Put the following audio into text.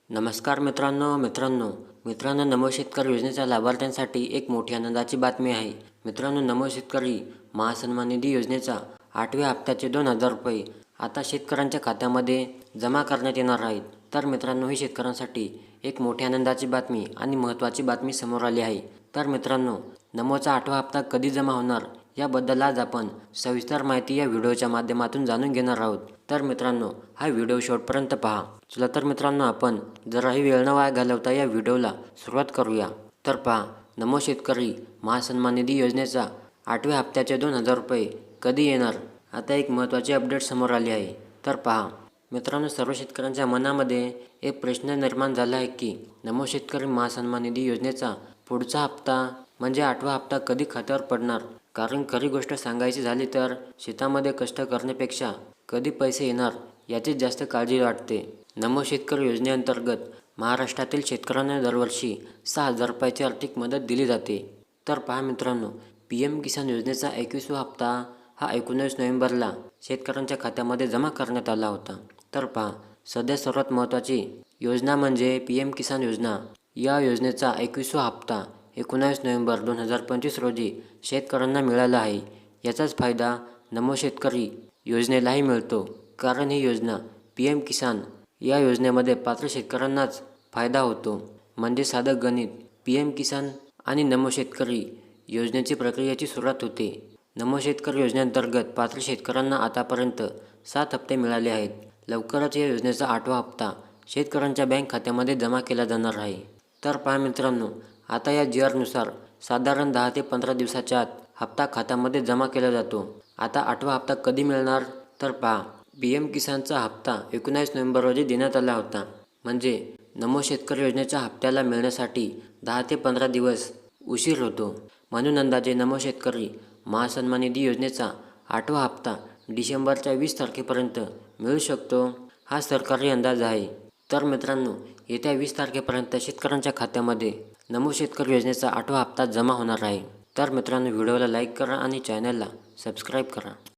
नमस्कार मित्रांनो नमो शेतकरी योजनेच्या लाभार्थ्यांसाठी एक मोठी आनंदाची बातमी आहे। मित्रांनो, नमो शेतकरी महासन्मान निधी योजनेचा 8व्या हप्त्याचे 2,000 रुपये आता शेतकऱ्यांच्या खात्यामध्ये जमा करण्यात येणार आहेत। तर मित्रांनो, ही शेतकऱ्यांसाठी एक मोठी आनंदाची बातमी आणि महत्त्वाची बातमी समोर आली आहे। तर मित्रांनो, नमोचा 8वा हप्ता कधी जमा होणार याबद्दल आज आपण सविस्तर माहिती या व्हिडिओच्या माध्यमातून जाणून घेणार आहोत। तर मित्रांनो, हा व्हिडिओ शेवटपर्यंत पहा। चला तर मित्रांनो, आपण जराही वेळ न वाया घालवता या व्हिडिओला सुरुवात करूया। तर पहा, नमो शेतकरी महासन्मान निधी योजनेचा 8व्या हप्त्याचे 2,000 रुपये कधी येणार? आता एक महत्त्वाची अपडेट समोर आली आहे। तर पहा मित्रांनो, सर्व शेतकऱ्यांच्या मनामध्ये एक प्रश्न निर्माण झाला आहे की नमो शेतकरी महासन्मान निधी योजनेचा पुढचा हप्ता म्हणजे 8वा हप्ता कधी खात्यावर पडणार? कारण खरी गोष्ट सांगायची झाली तर शेतामध्ये कष्ट करण्यापेक्षा कधी पैसे येणार याचीच जास्त काळजी वाटते। नमो शेतकरी योजनेअंतर्गत महाराष्ट्रातील शेतकऱ्यांना दरवर्षी 6,000 रुपयाची आर्थिक मदत दिली जाते। तर पहा मित्रांनो, PM किसान योजनेचा 21वा हप्ता हा 19 नोव्हेंबरला शेतकऱ्यांच्या खात्यामध्ये जमा करण्यात आला होता। तर पहा, सध्या सर्वात महत्त्वाची योजना म्हणजे PM किसान योजना। या योजनेचा 21वा हप्ता 19 नोव्हेंबर 2025 रोजी शेतकऱ्यांना मिळाला आहे। याचाच फायदा नमो शेतकरी योजनेलाही मिळतो, कारण ही योजना PM किसान या योजनेमध्ये पात्र शेतकऱ्यांनाच फायदा होतो। म्हणजे साधं गणित, PM किसान आणि नमो शेतकरी योजनेची प्रक्रियेची सुरुवात होते। नमो शेतकरी योजनेअंतर्गत पात्र शेतकऱ्यांना आतापर्यंत 7 हप्ते मिळाले आहेत। लवकरच या योजनेचा 8वा हप्ता शेतकऱ्यांच्या बँक खात्यामध्ये जमा केला जाणार आहे। तर पहा मित्रांनो, आता या GRनुसार साधारण 10 ते 15 दिवसाच्या आत हप्ता खात्यामध्ये जमा केला जातो। आता 8वा हप्ता कधी मिळणार? तर पहा, PM किसानचा हप्ता 19 नोव्हेंबर रोजी देण्यात आला होता। म्हणजे नमो शेतकरी योजनेच्या हप्त्याला मिळण्यासाठी 10 ते 15 दिवस उशीर होतो। म्हणून अंदाजे नमो शेतकरी महासन्मान निधी योजनेचा 8वा हप्ता डिसेंबरच्या 20 तारखेपर्यंत मिळू शकतो, हा सरकारी अंदाज आहे। तर मित्रांनो, येत्या 20 तारखेपर्यंत शेतकऱ्यांच्या खात्यामध्ये नमो शेतकरी योजनेचा 8वा हप्ता जमा होणार आहे। तर मित्रांनो, व्हिडिओला लाईक करा आणि चॅनलला सबस्क्राईब करा।